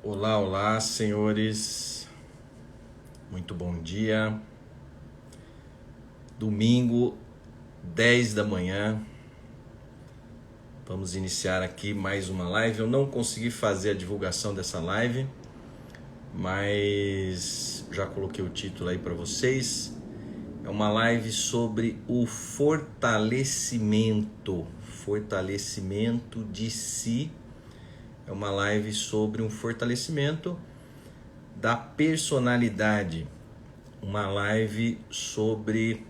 Olá, olá, senhores. Muito bom dia. Domingo, 10 da manhã. Vamos iniciar aqui mais uma live. Eu não consegui fazer a divulgação dessa live, mas já coloquei o título aí para vocês. É uma live sobre o fortalecimento de si. É uma live sobre um fortalecimento da personalidade. Uma live sobre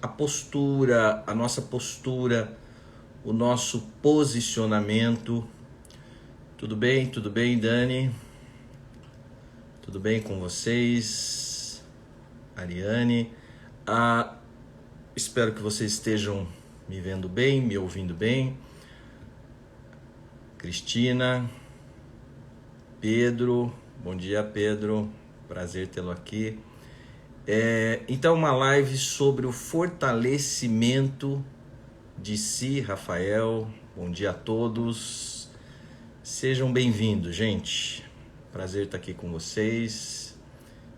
a postura, a nossa postura, o nosso posicionamento. Tudo bem? Tudo bem, Dani? Tudo bem com vocês? Ariane? Espero que vocês estejam me vendo bem, me ouvindo bem. Cristina, Pedro, bom dia, Pedro, prazer tê-lo aqui. Então, uma live sobre o fortalecimento de si. Rafael, bom dia a todos, sejam bem-vindos, gente, prazer estar aqui com vocês,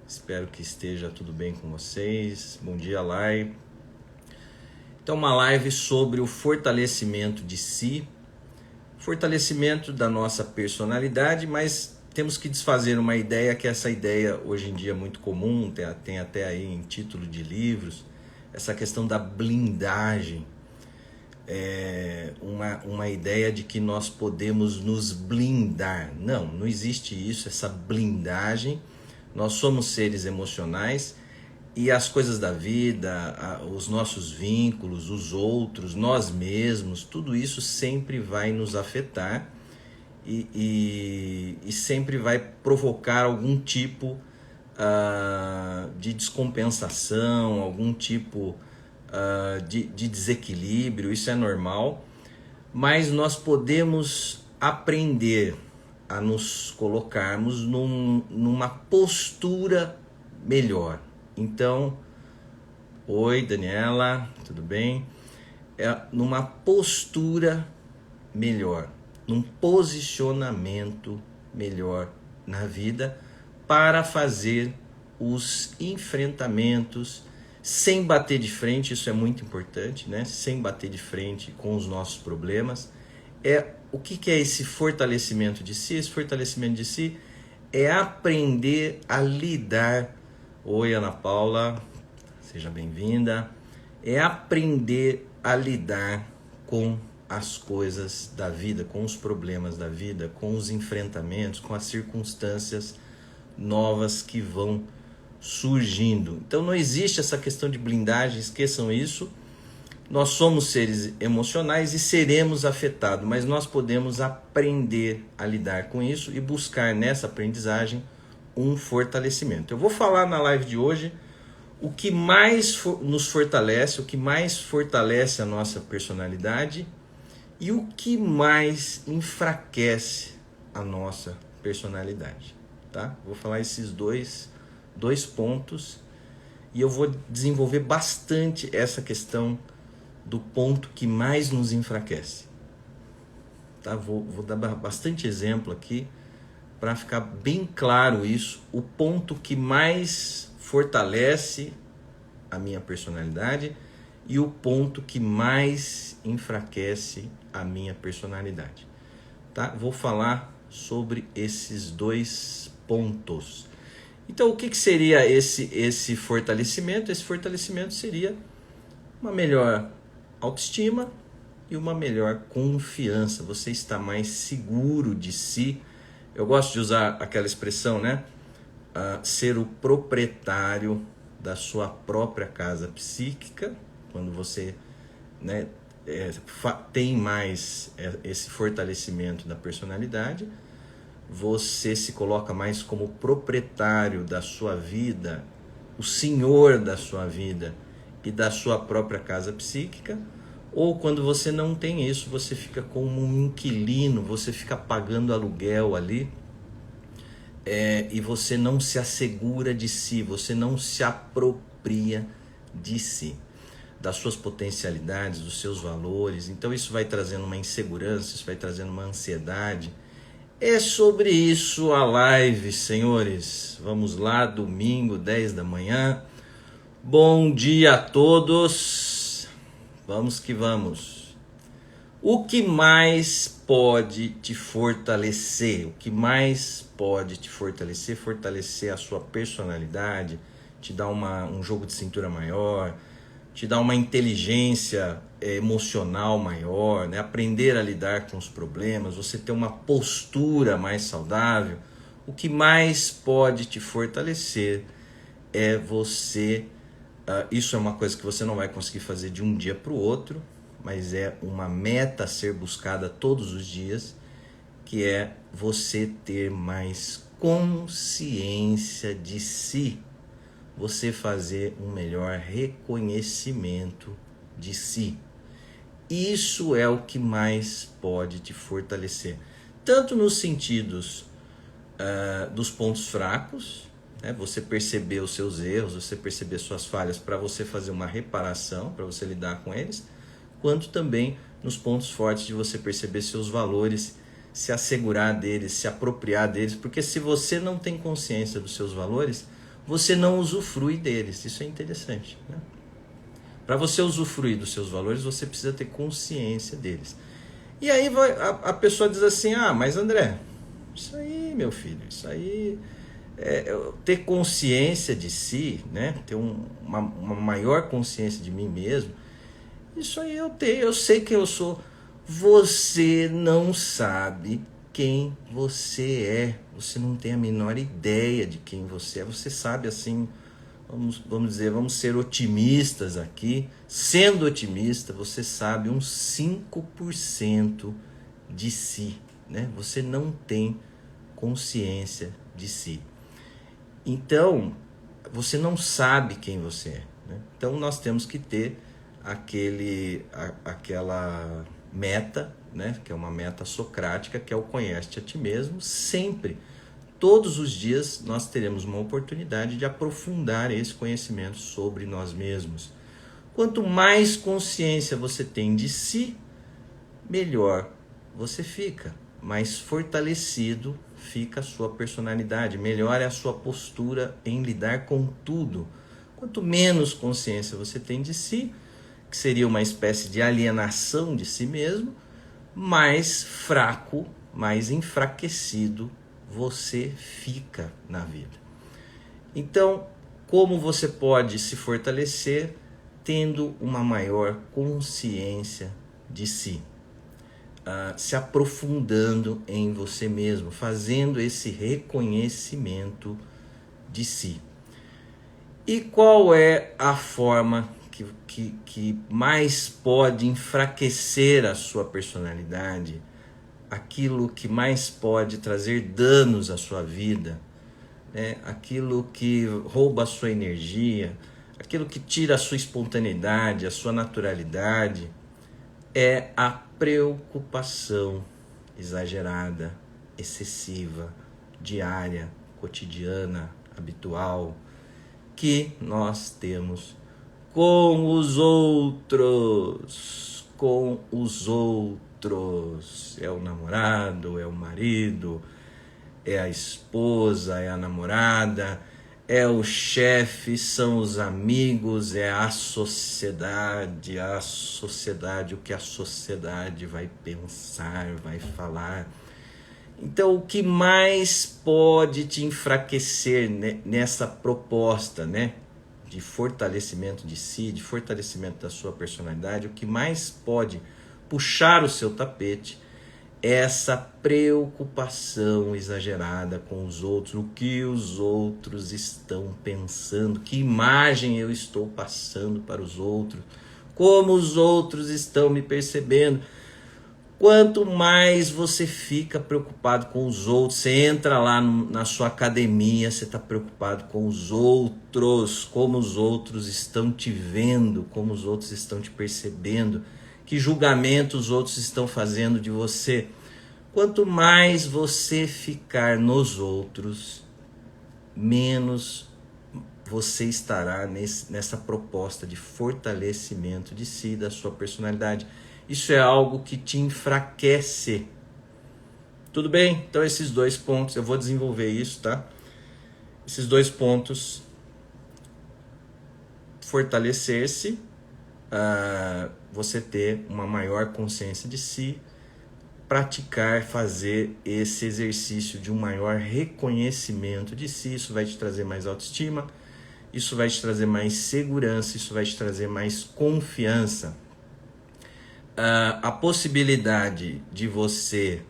espero que esteja tudo bem com vocês. Bom dia, Lai. Então, uma live sobre o fortalecimento de si, fortalecimento da nossa personalidade, mas temos que desfazer uma ideia, que essa ideia hoje em dia é muito comum, tem até aí em título de livros, essa questão da blindagem. Uma ideia de que nós podemos nos blindar. Não existe isso, essa blindagem. Nós somos seres emocionais e as coisas da vida, os nossos vínculos, os outros, nós mesmos, tudo isso sempre vai nos afetar e sempre vai provocar algum tipo de descompensação, algum tipo de desequilíbrio. Isso é normal, mas nós podemos aprender a nos colocarmos numa postura melhor. Então, oi Daniela, tudo bem? Numa postura melhor, num posicionamento melhor na vida, para fazer os enfrentamentos sem bater de frente. Isso é muito importante, né? Sem bater de frente com os nossos problemas. O que é esse fortalecimento de si? Esse fortalecimento de si é aprender a lidar. Oi, Ana Paula, seja bem-vinda. É aprender a lidar com as coisas da vida, com os problemas da vida, com os enfrentamentos, com as circunstâncias novas que vão surgindo. Então não existe essa questão de blindagem, esqueçam isso. Nós somos seres emocionais e seremos afetados, mas nós podemos aprender a lidar com isso e buscar nessa aprendizagem um fortalecimento. Eu vou falar na live de hoje o que mais nos fortalece, o que mais fortalece a nossa personalidade e o que mais enfraquece a nossa personalidade, tá? Vou falar esses dois pontos e eu vou desenvolver bastante essa questão do ponto que mais nos enfraquece, tá? Vou dar bastante exemplo aqui para ficar bem claro isso, o ponto que mais fortalece a minha personalidade e o ponto que mais enfraquece a minha personalidade, tá? Vou falar sobre esses dois pontos. Então, o que seria esse fortalecimento? Esse fortalecimento seria uma melhor autoestima e uma melhor confiança. Você está mais seguro de si. Eu gosto de usar aquela expressão, né? Ser o proprietário da sua própria casa psíquica. Quando você, né, tem mais esse fortalecimento da personalidade, você se coloca mais como proprietário da sua vida, o senhor da sua vida e da sua própria casa psíquica. Ou quando você não tem isso, você fica como um inquilino, você fica pagando aluguel ali, e você não se assegura de si, você não se apropria de si, das suas potencialidades, dos seus valores. Então isso vai trazendo uma insegurança, isso vai trazendo uma ansiedade, É sobre isso a live, senhores. Vamos lá, domingo, 10 da manhã. Bom dia a todos. Vamos que vamos. O que mais pode te fortalecer? O que mais pode te fortalecer? Fortalecer a sua personalidade, te dar um jogo de cintura maior, te dar uma inteligência emocional maior, né? Aprender a lidar com os problemas, você ter uma postura mais saudável. O que mais pode te fortalecer é você... isso é uma coisa que você não vai conseguir fazer de um dia para o outro, mas é uma meta a ser buscada todos os dias, que é você ter mais consciência de si. Você fazer um melhor reconhecimento de si. Isso é o que mais pode te fortalecer. Tanto nos sentidos dos pontos fracos, né? Você perceber os seus erros, você perceber suas falhas para você fazer uma reparação, para você lidar com eles, quanto também nos pontos fortes de você perceber seus valores, se assegurar deles, se apropriar deles, porque se você não tem consciência dos seus valores, você não usufrui deles. Isso é interessante, né? Para você usufruir dos seus valores, você precisa ter consciência deles. E aí a pessoa diz assim, mas André, isso aí, meu filho, isso aí ter consciência de si, né? Ter uma maior consciência de mim mesmo, isso aí eu tenho, eu sei quem eu sou. Você não sabe quem você é, você não tem a menor ideia de quem você é. Você sabe assim, vamos ser otimistas aqui. Sendo otimista, você sabe uns 5% de si, né? Você não tem consciência de si. Então, você não sabe quem você é, né? Então, nós temos que ter aquela meta, né? Que é uma meta socrática, que é o conhece-te a ti mesmo. Sempre, todos os dias, nós teremos uma oportunidade de aprofundar esse conhecimento sobre nós mesmos. Quanto mais consciência você tem de si, melhor você fica, mais fortalecido fica a sua personalidade, melhor é a sua postura em lidar com tudo. Quanto menos consciência você tem de si, que seria uma espécie de alienação de si mesmo, mais fraco, mais enfraquecido você fica na vida. Então, como você pode se fortalecer? Tendo uma maior consciência de si, se aprofundando em você mesmo, fazendo esse reconhecimento de si. E qual é a forma que mais pode enfraquecer a sua personalidade, aquilo que mais pode trazer danos à sua vida, né? Aquilo que rouba a sua energia, aquilo que tira a sua espontaneidade, a sua naturalidade, é a preocupação exagerada, excessiva, diária, cotidiana, habitual, que nós temos com os outros. Com os outros. É o namorado, é o marido, é a esposa, é a namorada, é o chefe, são os amigos, é a sociedade, o que a sociedade vai pensar, vai falar. Então, o que mais pode te enfraquecer nessa proposta, né, de fortalecimento de si, de fortalecimento da sua personalidade, o que mais pode puxar o seu tapete, essa preocupação exagerada com os outros, o que os outros estão pensando, que imagem eu estou passando para os outros, como os outros estão me percebendo. Quanto mais você fica preocupado com os outros, você entra lá na sua academia, você está preocupado com os outros, como os outros estão te vendo, como os outros estão te percebendo, que julgamento os outros estão fazendo de você. Quanto mais você ficar nos outros, menos você estará nessa proposta de fortalecimento de si, da sua personalidade. Isso é algo que te enfraquece. Tudo bem? Então esses 2 pontos, eu vou desenvolver isso, tá? Esses 2 pontos, fortalecer-se, você ter uma maior consciência de si, praticar, fazer esse exercício de um maior reconhecimento de si, isso vai te trazer mais autoestima, isso vai te trazer mais segurança, isso vai te trazer mais confiança. A possibilidade de você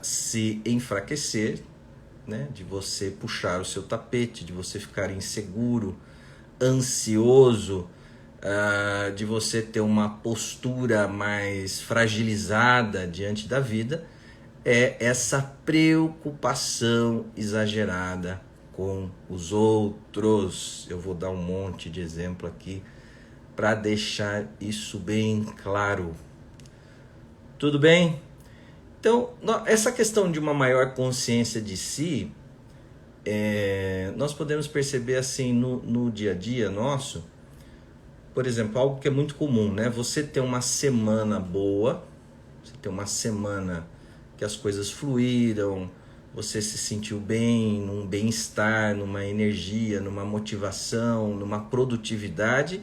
se enfraquecer, né? De você puxar o seu tapete, de você ficar inseguro, ansioso, de você ter uma postura mais fragilizada diante da vida, é essa preocupação exagerada com os outros. Eu vou dar um monte de exemplo aqui para deixar isso bem claro. Tudo bem? Então, essa questão de uma maior consciência de si, nós podemos perceber assim no dia a dia nosso. Por exemplo, algo que é muito comum, né? Você ter uma semana boa, você ter uma semana que as coisas fluíram, você se sentiu bem, num bem-estar, numa energia, numa motivação, numa produtividade,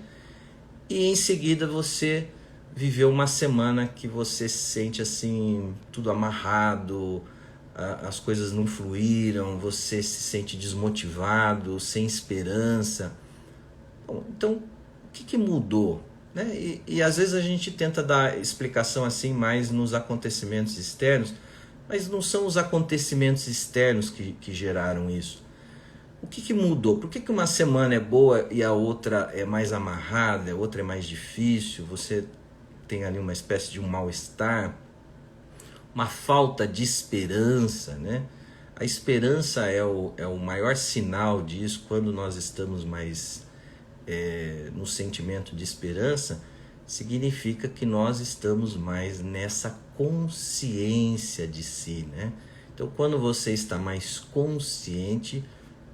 e em seguida você viveu uma semana que você se sente assim, tudo amarrado, as coisas não fluíram, você se sente desmotivado, sem esperança. Bom, então, o que mudou? Né? E às vezes a gente tenta dar explicação assim mais nos acontecimentos externos, mas não são os acontecimentos externos que geraram isso. O que mudou? Por que uma semana é boa e a outra é mais amarrada, a outra é mais difícil? Você tem ali uma espécie de um mal-estar, uma falta de esperança, né? A esperança é o maior sinal disso. Quando nós estamos mais no sentimento de esperança, significa que nós estamos mais nessa consciência de si, né? Então, quando você está mais consciente,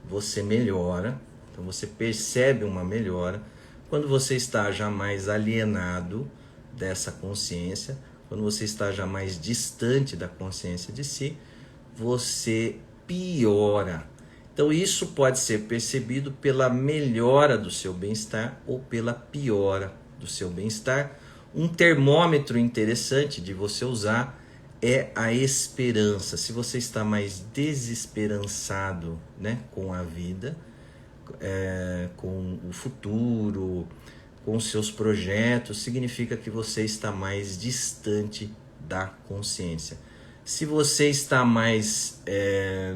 você melhora, então você percebe uma melhora. Quando você está já mais alienado dessa consciência, quando você está já mais distante da consciência de si, você piora. Então isso pode ser percebido pela melhora do seu bem-estar ou pela piora do seu bem-estar. Um termômetro interessante de você usar é a esperança. Se você está mais desesperançado, né, com a vida, com o futuro, com seus projetos, significa que você está mais distante da consciência. Se você está mais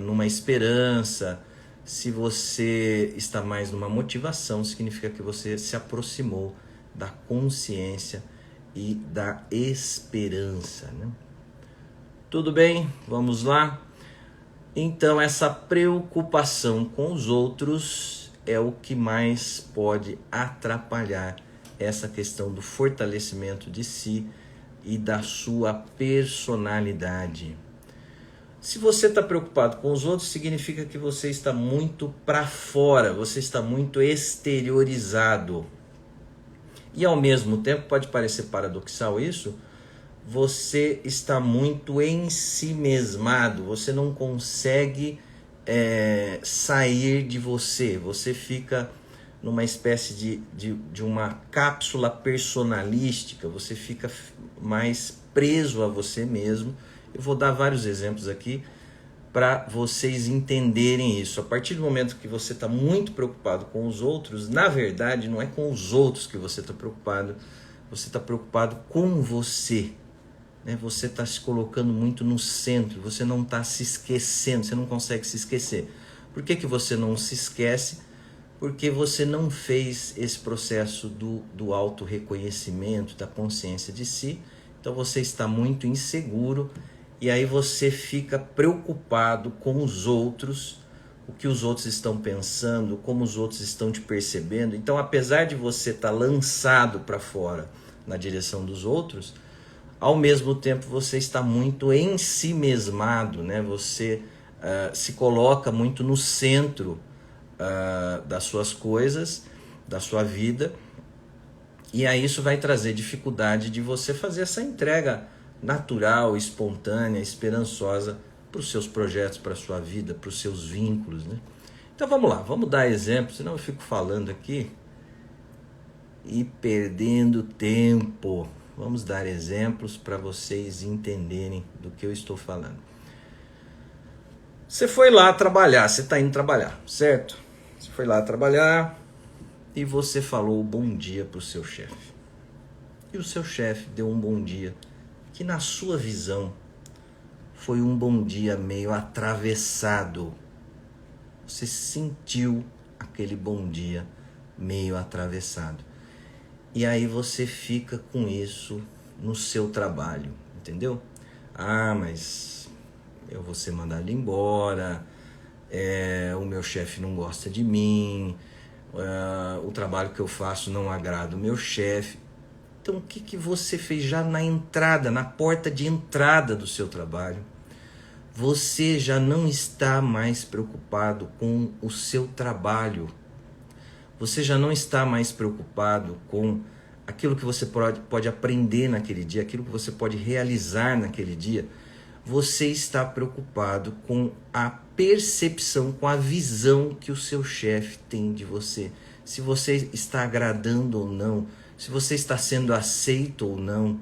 numa esperança, se você está mais numa motivação, significa que você se aproximou da consciência e da esperança, né? Tudo bem? Vamos lá? Então, essa preocupação com os outros é o que mais pode atrapalhar essa questão do fortalecimento de si e da sua personalidade. Se você está preocupado com os outros, significa que você está muito para fora, você está muito exteriorizado. E ao mesmo tempo, pode parecer paradoxal isso, você está muito ensimesmado, você não consegue sair de você, você fica numa espécie de uma cápsula personalística, você fica mais preso a você mesmo. Eu vou dar vários exemplos aqui para vocês entenderem isso. A partir do momento que você está muito preocupado com os outros, na verdade não é com os outros que você está preocupado, você está preocupado com você. Né? Você está se colocando muito no centro, você não está se esquecendo, você não consegue se esquecer. Por que você não se esquece? Porque você não fez esse processo do auto-reconhecimento, da consciência de si. Então você está muito inseguro e aí você fica preocupado com os outros, o que os outros estão pensando, como os outros estão te percebendo. Então, apesar de você estar lançado para fora na direção dos outros, ao mesmo tempo você está muito ensimesmado, né? Você se coloca muito no centro das suas coisas, da sua vida, e aí isso vai trazer dificuldade de você fazer essa entrega natural, espontânea, esperançosa para os seus projetos, para a sua vida, para os seus vínculos, né? Então vamos lá, vamos dar exemplos, senão eu fico falando aqui e perdendo tempo. Vamos dar exemplos para vocês entenderem do que eu estou falando. Você foi lá trabalhar, você está indo trabalhar, certo? Você foi lá trabalhar e você falou bom dia para o seu chefe. E o seu chefe deu um bom dia que, na sua visão, foi um bom dia meio atravessado. Você sentiu aquele bom dia meio atravessado. E aí você fica com isso no seu trabalho, entendeu? Ah, mas eu vou ser mandado embora, o meu chefe não gosta de mim, o trabalho que eu faço não agrada o meu chefe. Então o que você fez já na entrada, na porta de entrada do seu trabalho? Você já não está mais preocupado com o seu trabalho. Você já não está mais preocupado com aquilo que você pode aprender naquele dia, aquilo que você pode realizar naquele dia. Você está preocupado com a percepção, com a visão que o seu chefe tem de você. Se você está agradando ou não, se você está sendo aceito ou não,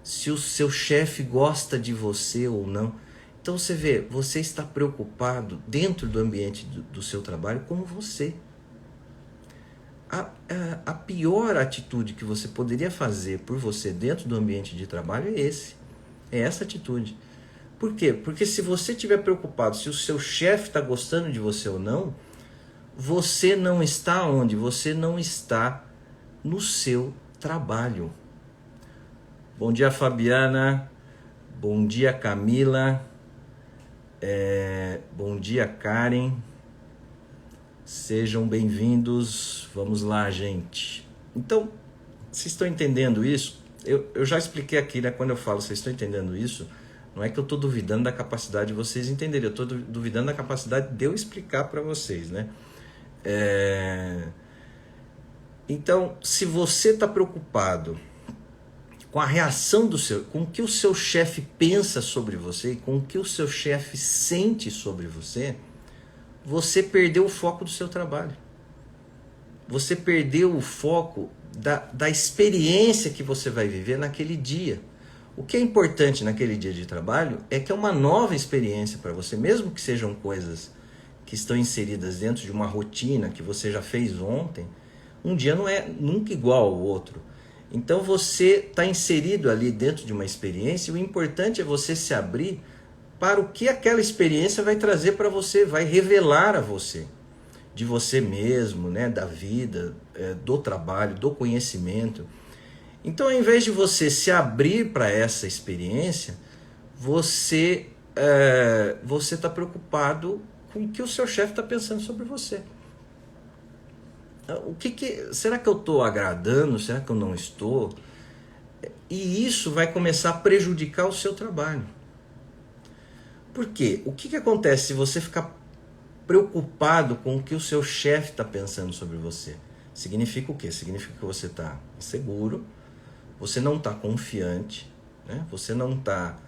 se o seu chefe gosta de você ou não. Então você vê, você está preocupado dentro do ambiente do seu trabalho com você. A pior atitude que você poderia fazer por você dentro do ambiente de trabalho é essa atitude. Por quê? Porque se você estiver preocupado se o seu chefe está gostando de você ou não, você não está onde? Você não está no seu trabalho. Bom dia, Fabiana. Bom dia, Camila. Bom dia, Karen. Sejam bem-vindos. Vamos lá, gente. Então, vocês estão entendendo isso? Eu já expliquei aqui, né? Quando eu falo vocês estão entendendo isso, não é que eu estou duvidando da capacidade de vocês entenderem. Eu estou duvidando da capacidade de eu explicar para vocês, né? Então, se você está preocupado com a reação com o que o seu chefe pensa sobre você, com o que o seu chefe sente sobre você, você perdeu o foco do seu trabalho. Você perdeu o foco da experiência que você vai viver naquele dia. O que é importante naquele dia de trabalho é que é uma nova experiência para você, mesmo que sejam coisas que estão inseridas dentro de uma rotina que você já fez ontem. Um dia não é nunca igual ao outro. Então você está inserido ali dentro de uma experiência e o importante é você se abrir para o que aquela experiência vai trazer para você, vai revelar a você, de você mesmo, né, da vida, do trabalho, do conhecimento. Então, ao invés de você se abrir para essa experiência, você está preocupado com o que o seu chefe está pensando sobre você. Será que eu estou agradando? Será que eu não estou? E isso vai começar a prejudicar o seu trabalho. Por quê? O que acontece se você ficar preocupado com o que o seu chefe está pensando sobre você? Significa o quê? Significa que você está inseguro, você não está confiante, né? Você não está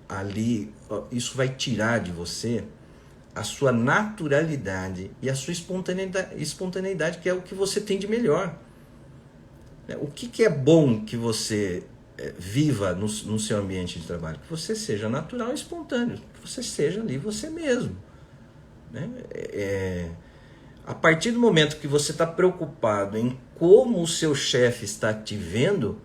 ali. Isso vai tirar de você a sua naturalidade e a sua espontaneidade, que é o que você tem de melhor. O que é bom que você viva no seu ambiente de trabalho? Que você seja natural e espontâneo, que você seja ali você mesmo, né? A partir do momento que você está preocupado em como o seu chefe está te vendo,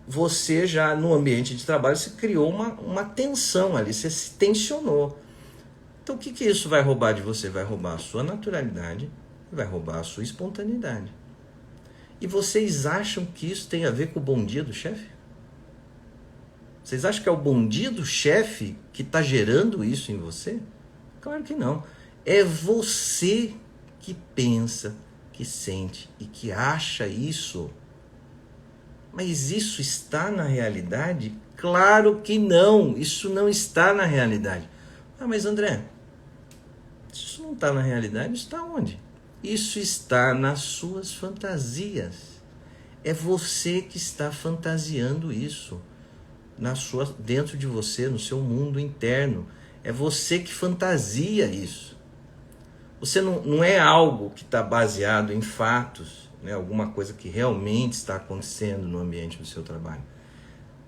você já no ambiente de trabalho se criou uma tensão ali, você se tensionou. Então o que isso vai roubar de você? Vai roubar a sua naturalidade, vai roubar a sua espontaneidade. E vocês acham que isso tem a ver com o bom dia do chefe? Vocês acham que é o bom dia do chefe que está gerando isso em você? Claro que não. É você que pensa, que sente e que acha isso. Mas isso está na realidade? Claro que não. Isso não está na realidade. Ah, mas André, isso não está na realidade, isso está onde? Isso está nas suas fantasias. É você que está fantasiando isso dentro de você, no seu mundo interno. É você que fantasia isso. Você não é algo que está baseado em fatos, né? Alguma coisa que realmente está acontecendo no ambiente do seu trabalho.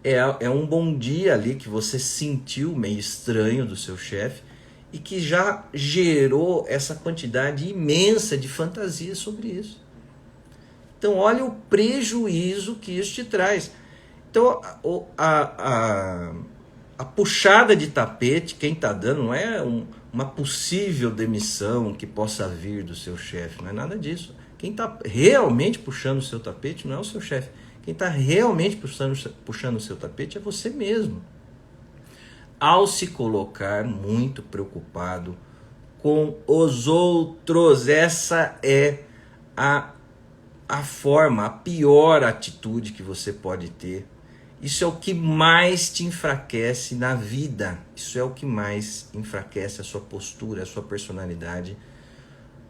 É um bom dia ali que você sentiu meio estranho do seu chefe e que já gerou essa quantidade imensa de fantasia sobre isso. Então, olha o prejuízo que isso te traz. Então, a puxada de tapete, quem está dando, não é uma possível demissão que possa vir do seu chefe, não é nada disso. Quem está realmente puxando o seu tapete não é o seu chefe. Quem está realmente puxando o seu tapete é você mesmo. Ao se colocar muito preocupado com os outros, essa é a forma, a pior atitude que você pode ter. Isso é o que mais te enfraquece na vida. Isso é o que mais enfraquece a sua postura, a sua personalidade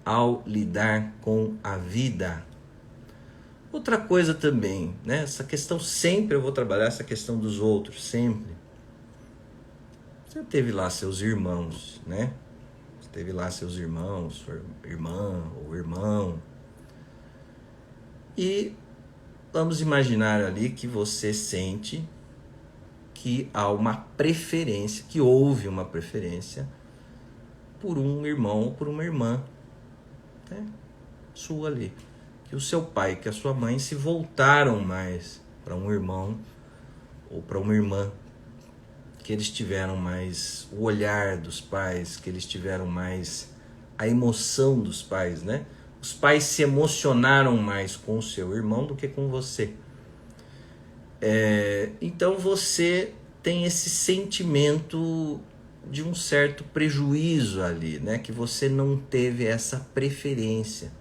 ao lidar com a vida. Outra coisa também, né? Essa questão sempre eu vou trabalhar, essa questão dos outros, sempre. Você teve lá seus irmãos, né? Você teve lá seus irmãos, sua irmã ou irmão. E vamos imaginar ali que você sente que há uma preferência, que houve uma preferência por um irmão ou por uma irmã, né? Sua ali. Que o seu pai, que a sua mãe se voltaram mais para um irmão ou para uma irmã, que eles tiveram mais o olhar dos pais, que eles tiveram mais a emoção dos pais, né? Os pais se emocionaram mais com o seu irmão do que com você. Então você tem esse sentimento de um certo prejuízo ali, né? Que você não teve essa preferência.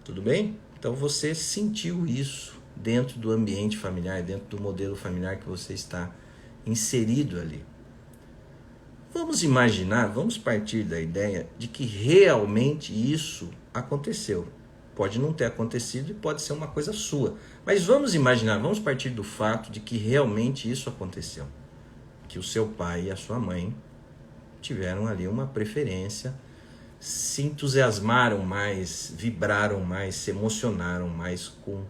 Tudo bem? Então você sentiu isso dentro do ambiente familiar, dentro do modelo familiar que você está inserido ali. Vamos imaginar, vamos partir da ideia de que realmente isso aconteceu. Pode não ter acontecido e pode ser uma coisa sua. Mas vamos imaginar, vamos partir do fato de que realmente isso aconteceu. Que o seu pai e a sua mãe tiveram ali uma preferência, se entusiasmaram mais, vibraram mais, se emocionaram mais com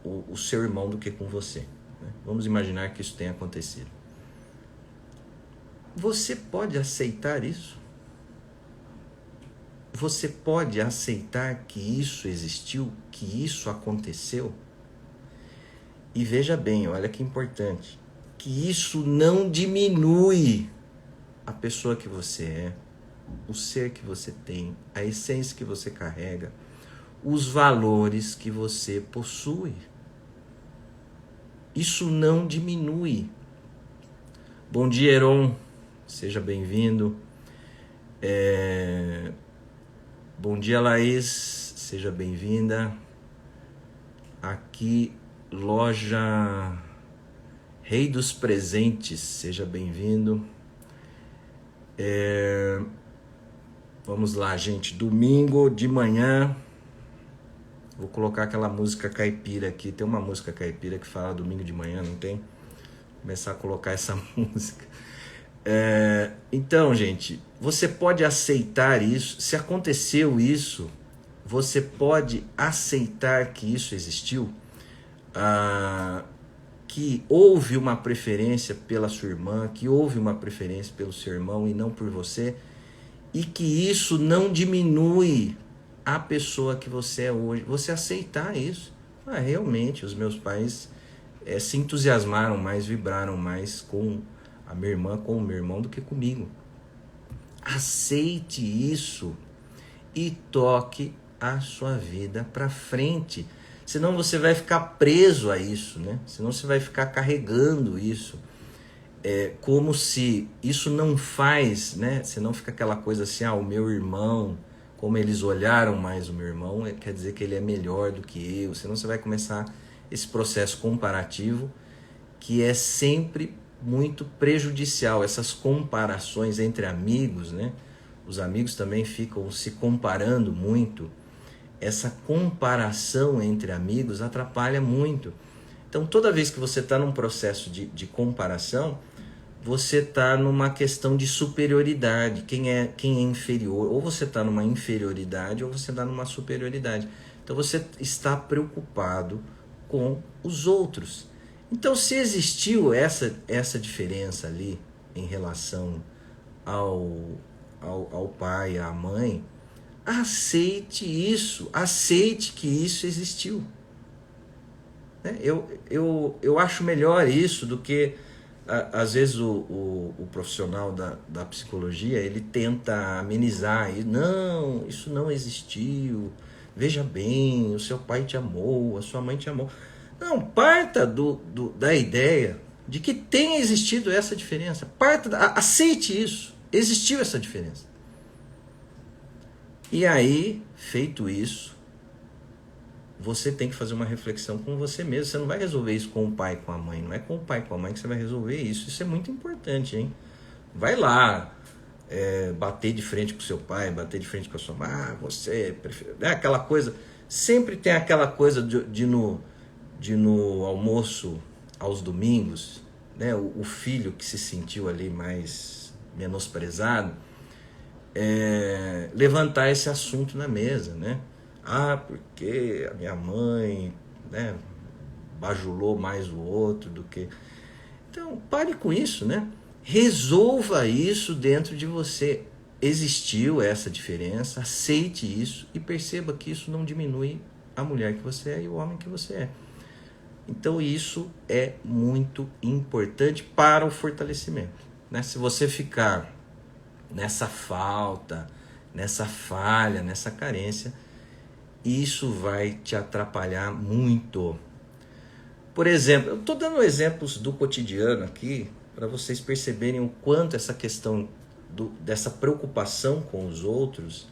o seu irmão do que com você. Né? Vamos imaginar que isso tenha acontecido. Você pode aceitar isso? Você pode aceitar que isso existiu, que isso aconteceu? E veja bem, olha que importante, que isso não diminui a pessoa que você é, o ser que você tem, a essência que você carrega, os valores que você possui. Isso não diminui. Bom dia, Heron. Seja bem-vindo. Bom dia, Laís. Seja bem-vinda. Aqui, loja Rei dos Presentes. Seja bem-vindo. Vamos lá, gente. Domingo de manhã. Vou colocar aquela música caipira aqui. Tem uma música caipira que fala domingo de manhã, não tem? Vou começar a colocar essa música. Então, gente, você pode aceitar isso. Se aconteceu isso, você pode aceitar que isso existiu, que houve uma preferência pela sua irmã, que houve uma preferência pelo seu irmão e não por você, e que isso não diminui a pessoa que você é hoje. Você aceitar isso. Realmente, os meus pais se entusiasmaram mais, vibraram mais com a minha irmã, com o meu irmão, do que comigo. Aceite isso e toque a sua vida para frente. Senão você vai ficar preso a isso, né? Senão você vai ficar carregando isso. Como se isso não faz, né? Senão fica aquela coisa assim, o meu irmão, como eles olharam mais o meu irmão, quer dizer que ele é melhor do que eu. Senão você vai começar esse processo comparativo que é sempre muito prejudicial. Essas comparações entre amigos, né? Os amigos também ficam se comparando muito. essa comparação entre amigos atrapalha muito. Então, toda vez que você está num processo de comparação, você está numa questão de superioridade, quem é inferior, ou você está numa inferioridade ou você está numa superioridade. Então você está preocupado com os outros. Então, se existiu essa diferença ali em relação ao pai, à mãe, aceite isso, aceite que isso existiu. Eu acho melhor isso do que às vezes o profissional da psicologia, ele tenta amenizar, e não, isso não existiu, veja bem, o seu pai te amou, a sua mãe te amou. Não, parta da ideia de que tem existido essa diferença, aceite isso, existiu essa diferença. E aí, feito isso, você tem que fazer uma reflexão com você mesmo. Você não vai resolver isso com o pai e com a mãe. Não é com o pai e com a mãe que você vai resolver isso. Isso é muito importante, hein? Vai lá, bater de frente com o seu pai, bater de frente com a sua mãe. Você prefere... aquela coisa... Sempre tem aquela coisa de no almoço aos domingos, né? O filho que se sentiu ali mais menosprezado, levantar esse assunto na mesa, né? Porque a minha mãe, né, bajulou mais o outro do que... Então, pare com isso, né? Resolva isso dentro de você. Existiu essa diferença, aceite isso e perceba que isso não diminui a mulher que você é e o homem que você é. Então, isso é muito importante para o fortalecimento, né? Se você ficar nessa falta, nessa falha, nessa carência, isso vai te atrapalhar muito. Por exemplo, eu estou dando exemplos do cotidiano aqui para vocês perceberem o quanto essa questão dessa preocupação com os outros,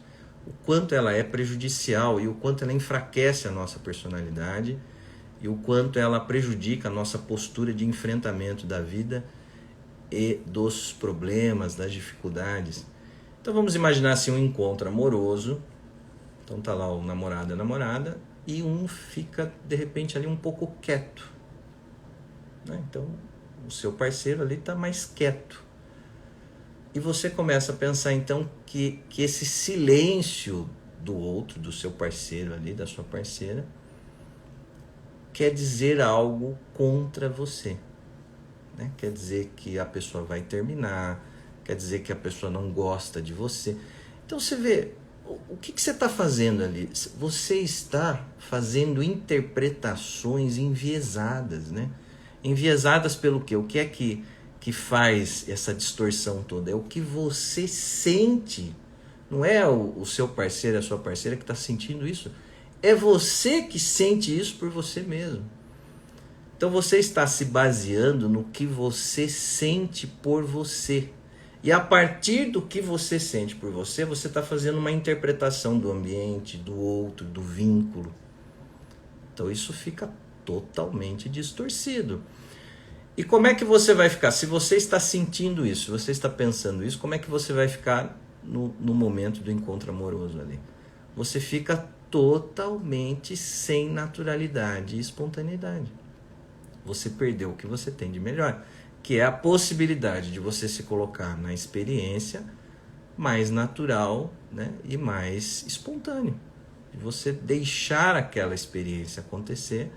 o quanto ela é prejudicial e o quanto ela enfraquece a nossa personalidade e o quanto ela prejudica a nossa postura de enfrentamento da vida e dos problemas, das dificuldades. Então vamos imaginar assim um encontro amoroso. Então tá lá o namorado e a namorada e um fica de repente ali um pouco quieto, né? Então o seu parceiro ali está mais quieto. E você começa a pensar então que esse silêncio do outro, do seu parceiro ali, da sua parceira, quer dizer algo contra você, né? Quer dizer que a pessoa vai terminar, quer dizer que a pessoa não gosta de você. Então você vê, o que você está fazendo ali? Você está fazendo interpretações enviesadas, né? Enviesadas pelo quê? O que é que faz essa distorção toda? É o que você sente. Não é o seu parceiro, a sua parceira que está sentindo isso. É você que sente isso por você mesmo. Então você está se baseando no que você sente por você. E a partir do que você sente por você, você está fazendo uma interpretação do ambiente, do outro, do vínculo. Então isso fica totalmente distorcido. E como é que você vai ficar? Se você está sentindo isso, se você está pensando isso, como é que você vai ficar no momento do encontro amoroso ali? Você fica totalmente sem naturalidade e espontaneidade. Você perdeu o que você tem de melhor, que é a possibilidade de você se colocar na experiência mais natural, né, e mais espontâneo. De você deixar aquela experiência acontecer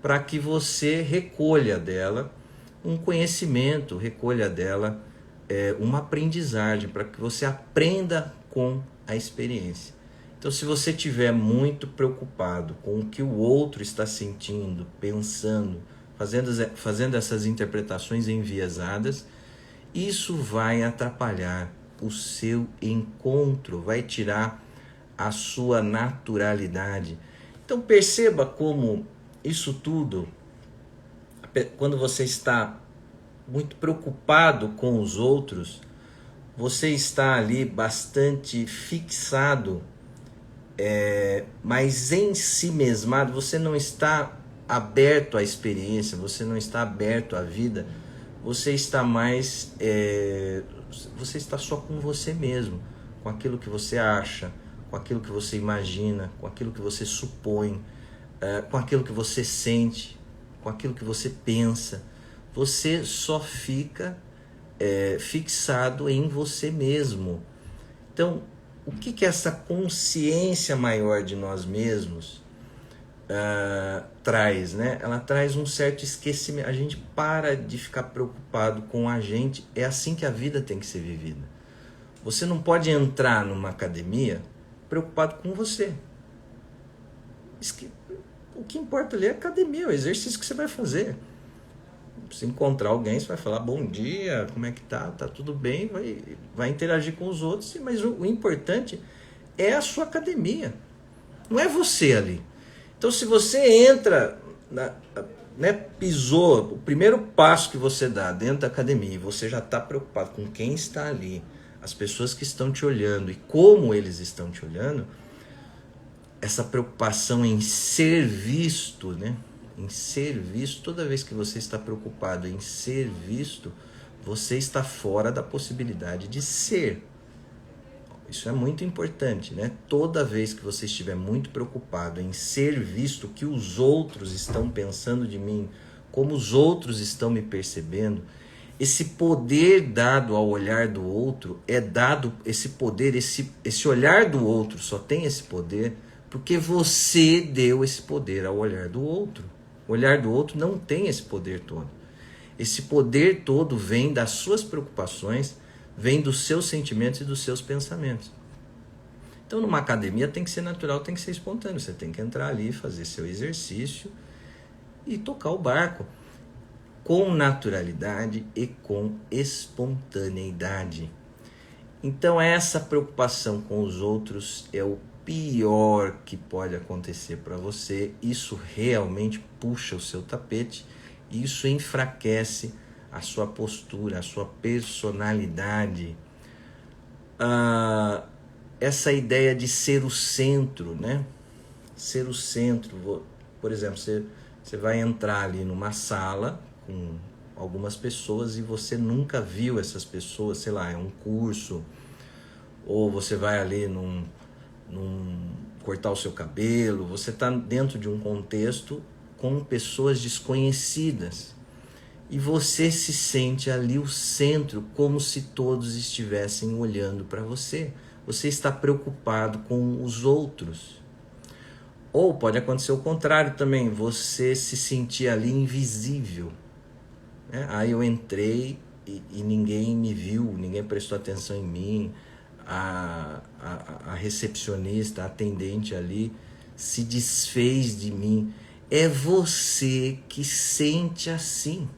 para que você recolha dela um conhecimento, recolha dela uma aprendizagem, para que você aprenda com a experiência. Então, se você estiver muito preocupado com o que o outro está sentindo, pensando, fazendo essas interpretações enviesadas, isso vai atrapalhar o seu encontro, vai tirar a sua naturalidade. Então perceba como isso tudo, quando você está muito preocupado com os outros, você está ali bastante fixado, mas em si mesmado, você não está aberto à experiência, você não está aberto à vida, você está mais, você está só com você mesmo, com aquilo que você acha, com aquilo que você imagina, com aquilo que você supõe, com aquilo que você sente, com aquilo que você pensa. Você só fica fixado em você mesmo. Então, o que é essa consciência maior de nós mesmos traz, né? Ela traz um certo esquecimento. A gente para de ficar preocupado com a gente. É assim que a vida tem que ser vivida. Você não pode entrar numa academia preocupado com você. O que importa ali é a academia, o exercício que você vai fazer. Se encontrar alguém, você vai falar bom dia, como é que tá? Tá tudo bem, vai interagir com os outros, mas o importante é a sua academia, não é você ali. Então, se você entra, pisou, o primeiro passo que você dá dentro da academia, e você já está preocupado com quem está ali, as pessoas que estão te olhando e como eles estão te olhando, essa preocupação em ser visto, né? Em ser visto, toda vez que você está preocupado em ser visto, você está fora da possibilidade de ser. Isso é muito importante, né? Toda vez que você estiver muito preocupado em ser visto, o que os outros estão pensando de mim, como os outros estão me percebendo, esse poder dado ao olhar do outro é dado, esse poder, esse olhar do outro só tem esse poder porque você deu esse poder ao olhar do outro. O olhar do outro não tem esse poder todo. Esse poder todo vem das suas preocupações, vem dos seus sentimentos e dos seus pensamentos. Então, numa academia tem que ser natural, tem que ser espontâneo. Você tem que entrar ali, fazer seu exercício e tocar o barco com naturalidade e com espontaneidade. Então, essa preocupação com os outros é o pior que pode acontecer para você. Isso realmente puxa o seu tapete, isso enfraquece a sua postura, a sua personalidade. Essa ideia de ser o centro, né? Ser o centro. Por exemplo, você vai entrar ali numa sala com algumas pessoas e você nunca viu essas pessoas, sei lá, é um curso, ou você vai ali cortar o seu cabelo, você está dentro de um contexto com pessoas desconhecidas e você se sente ali o centro, como se todos estivessem olhando para você. Você está preocupado com os outros. Ou pode acontecer o contrário também, você se sentir ali invisível. Aí eu entrei e ninguém me viu, ninguém prestou atenção em mim. A recepcionista, a atendente ali se desfez de mim. É você que sente assim.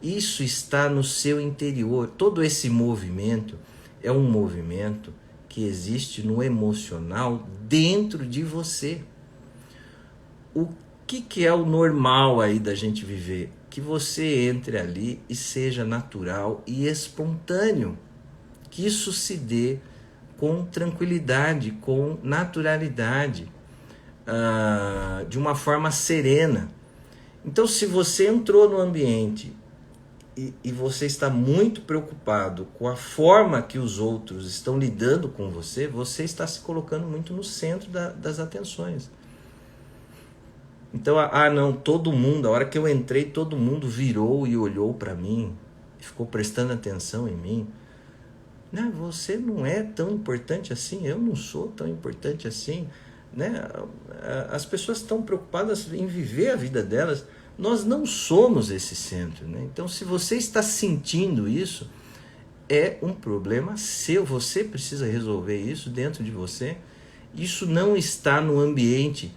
Isso está no seu interior. Todo esse movimento é um movimento que existe no emocional dentro de você. O que é o normal aí da gente viver? Que você entre ali e seja natural e espontâneo. Que isso se dê com tranquilidade, com naturalidade, de uma forma serena. Então, se você entrou no ambiente e você está muito preocupado com a forma que os outros estão lidando com você, você está se colocando muito no centro das atenções. Então, não, todo mundo, a hora que eu entrei, todo mundo virou e olhou para mim, ficou prestando atenção em mim. Não, você não é tão importante assim, eu não sou tão importante assim, né? As pessoas estão preocupadas em viver a vida delas, nós não somos esse centro, né? Então, se você está sentindo isso, é um problema seu, você precisa resolver isso dentro de você. Isso não está no ambiente,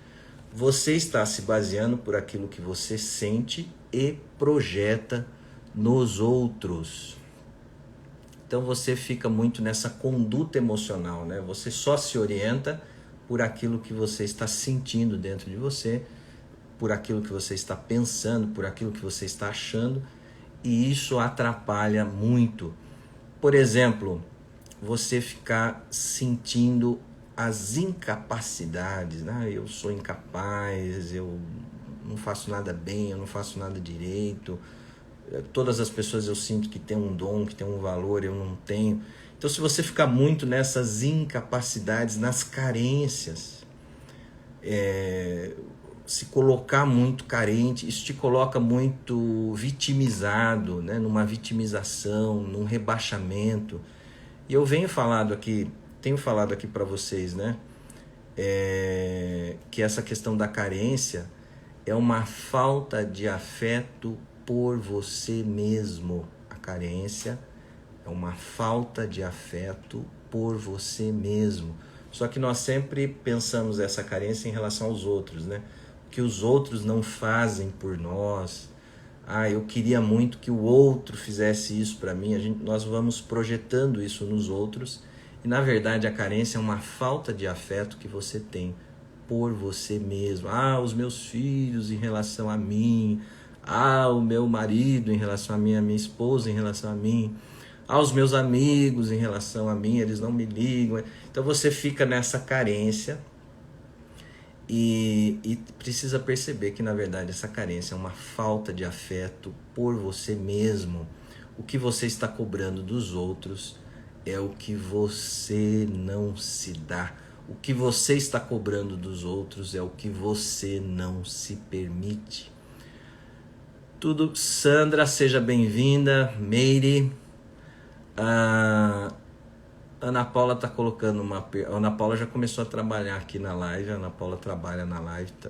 você está se baseando por aquilo que você sente e projeta nos outros. Então você fica muito nessa conduta emocional, né? Você só se orienta por aquilo que você está sentindo dentro de você, por aquilo que você está pensando, por aquilo que você está achando, e isso atrapalha muito. Por exemplo, você ficar sentindo as incapacidades, né? Eu sou incapaz, eu não faço nada bem, eu não faço nada direito, todas as pessoas eu sinto que tem um dom, que tem um valor, eu não tenho. Então, se você ficar muito nessas incapacidades, nas carências, se colocar muito carente, isso te coloca muito vitimizado, né? Numa vitimização, num rebaixamento. E eu tenho falado aqui para vocês, né? Que essa questão da carência é uma falta de afeto por você mesmo. A carência é uma falta de afeto por você mesmo. Só que nós sempre pensamos essa carência em relação aos outros, né? Que os outros não fazem por nós. Eu queria muito que o outro fizesse isso para mim. Nós vamos projetando isso nos outros. E na verdade a carência é uma falta de afeto que você tem por você mesmo. Os meus filhos em relação a mim. O meu marido em relação a mim, a minha esposa em relação a mim. Os meus amigos em relação a mim, eles não me ligam. Então você fica nessa carência e precisa perceber que na verdade essa carência é uma falta de afeto por você mesmo. O que você está cobrando dos outros é o que você não se dá. O que você está cobrando dos outros é o que você não se permite. Tudo. Sandra, seja bem-vinda. Meire. Ana Paula está colocando uma... A Ana Paula já começou a trabalhar aqui na live. A Ana Paula trabalha na live. Tá?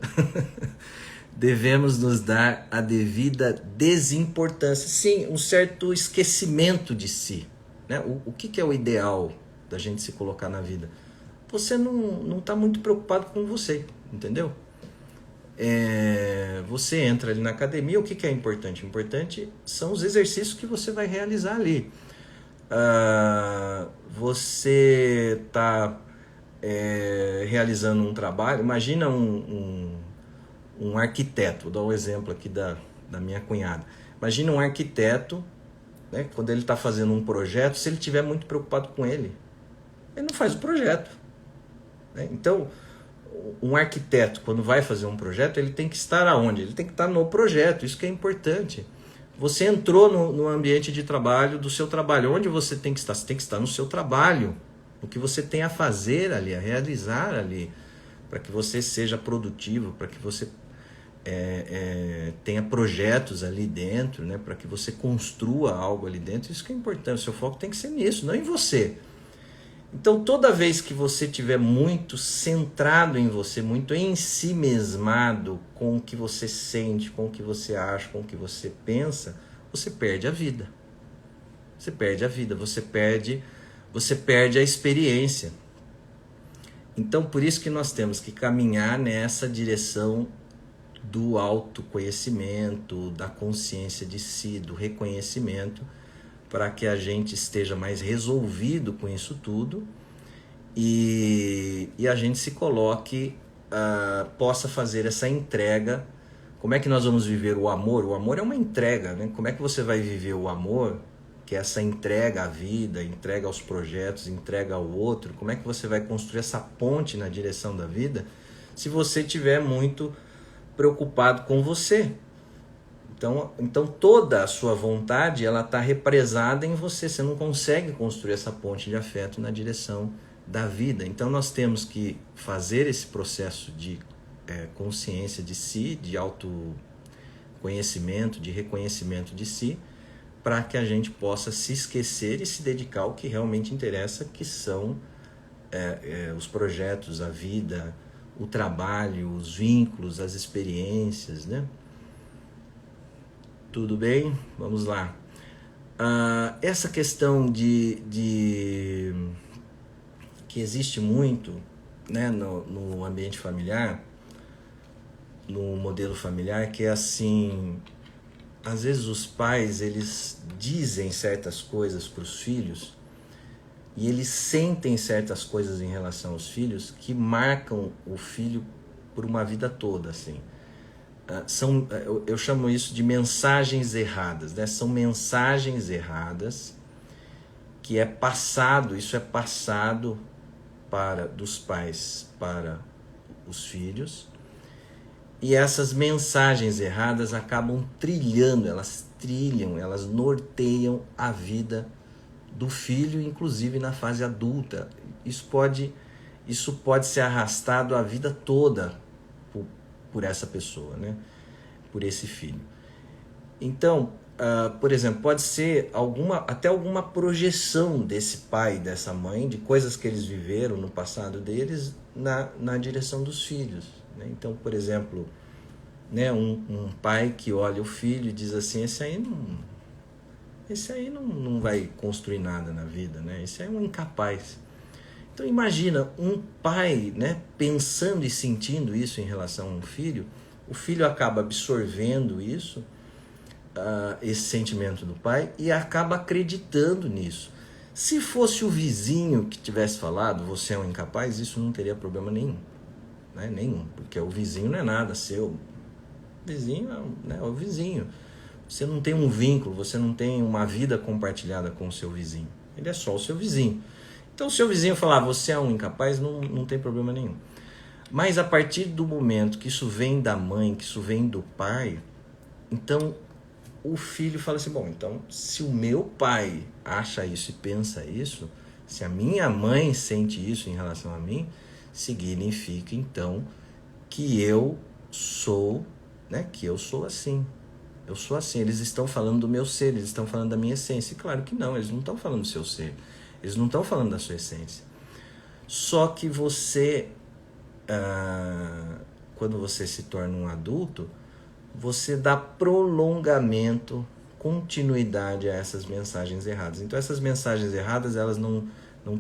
Devemos nos dar a devida desimportância. Sim, um certo esquecimento de si. Né? O que é o ideal da gente se colocar na vida? Você não está muito preocupado com você, entendeu? Você entra ali na academia, o que é importante? O importante são os exercícios que você vai realizar ali. Você está realizando um trabalho. Imagina um arquiteto. Vou dar um exemplo aqui da minha cunhada. Imagina um arquiteto, né, quando ele está fazendo um projeto, se ele estiver muito preocupado com ele não faz o projeto, né? Então, um arquiteto, quando vai fazer um projeto, ele tem que estar aonde? Ele tem que estar no projeto. Isso que é importante. Você entrou no ambiente de trabalho, do seu trabalho. Onde você tem que estar? Você tem que estar no seu trabalho. O que você tem a fazer ali, a realizar ali, para que você seja produtivo, para que você tenha projetos ali dentro, né? Para que você construa algo ali dentro. Isso que é importante. O seu foco tem que ser nisso, não em você. Então, toda vez que você estiver muito centrado em você, muito em si mesmado com o que você sente, com o que você acha, com o que você pensa, você perde a vida. Você perde a vida, você perde a experiência. Então, por isso que nós temos que caminhar nessa direção do autoconhecimento, da consciência de si, do reconhecimento, para que a gente esteja mais resolvido com isso tudo e a gente se coloque, possa fazer essa entrega. Como é que nós vamos viver o amor? O amor é uma entrega, né? Como é que você vai viver o amor, que é essa entrega à vida, entrega aos projetos, entrega ao outro? Como é que você vai construir essa ponte na direção da vida se você estiver muito preocupado com você? Então toda a sua vontade ela está represada em você. Você não consegue construir essa ponte de afeto na direção da vida. Então nós temos que fazer esse processo de consciência de si, de autoconhecimento, de reconhecimento de si, para que a gente possa se esquecer e se dedicar ao que realmente interessa, que são os projetos, a vida, o trabalho, os vínculos, as experiências, né? Tudo bem? Vamos lá. Essa questão de que existe muito, né, no ambiente familiar, no modelo familiar, que é assim, às vezes os pais eles dizem certas coisas para os filhos e eles sentem certas coisas em relação aos filhos que marcam o filho por uma vida toda, assim. Eu chamo isso de mensagens erradas, né? São mensagens erradas que isso é passado dos pais para os filhos, e essas mensagens erradas acabam trilhando, elas trilham, elas norteiam a vida do filho, inclusive na fase adulta. Isso pode ser arrastado a vida toda por essa pessoa, né? Por esse filho. Então, por exemplo, pode ser até alguma projeção desse pai e dessa mãe, de coisas que eles viveram no passado deles, na direção dos filhos, né? Então, por exemplo, né, um pai que olha o filho e diz assim, esse aí não vai construir nada na vida, né? Esse aí é um incapaz. Então imagina um pai, né, pensando e sentindo isso em relação a um filho, o filho acaba absorvendo isso, esse sentimento do pai, e acaba acreditando nisso. Se fosse o vizinho que tivesse falado, você é um incapaz, isso não teria problema nenhum, né? Nenhum, porque o vizinho não é nada seu. O vizinho é o vizinho. Você não tem um vínculo, você não tem uma vida compartilhada com o seu vizinho. Ele é só o seu vizinho. Então, se o seu vizinho falar, você é um incapaz, não tem problema nenhum. Mas a partir do momento que isso vem da mãe, que isso vem do pai, então o filho fala assim, bom, então se o meu pai acha isso e pensa isso, se a minha mãe sente isso em relação a mim, significa então que eu sou, né, que eu sou assim. Eu sou assim. Eles estão falando do meu ser, eles estão falando da minha essência. E claro que não, eles não estão falando do seu ser. Eles não estão falando da sua essência. Só que você, quando você se torna um adulto, você dá prolongamento, continuidade a essas mensagens erradas. Então essas mensagens erradas, elas não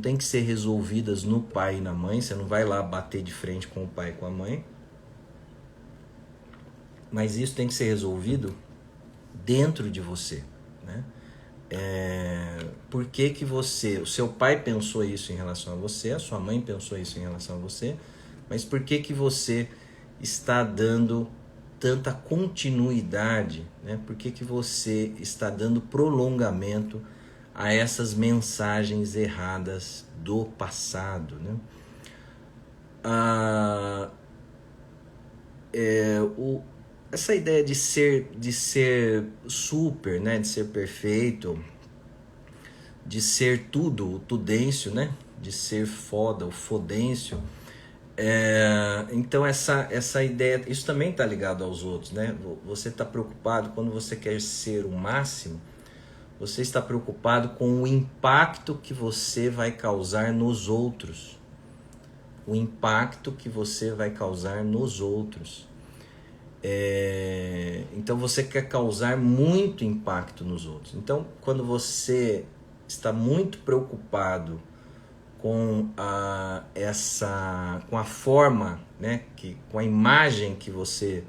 têm que ser resolvidas no pai e na mãe. Você não vai lá bater de frente com o pai e com a mãe. Mas isso tem que ser resolvido dentro de você, né? Por que o seu pai pensou isso em relação a você, a sua mãe pensou isso em relação a você, mas por que você está dando tanta continuidade, né? Por que você está dando prolongamento a essas mensagens erradas do passado, né? Essa ideia de ser super, né? De ser perfeito, de ser tudo, o tudêncio, né? De ser foda, o fodêncio. Então essa ideia, isso também está ligado aos outros, né? Você está preocupado quando você quer ser o máximo, você está preocupado com o impacto que você vai causar nos outros. O impacto que você vai causar nos outros. Então você quer causar muito impacto nos outros. Então quando você está muito preocupado com a forma, né, com a imagem que você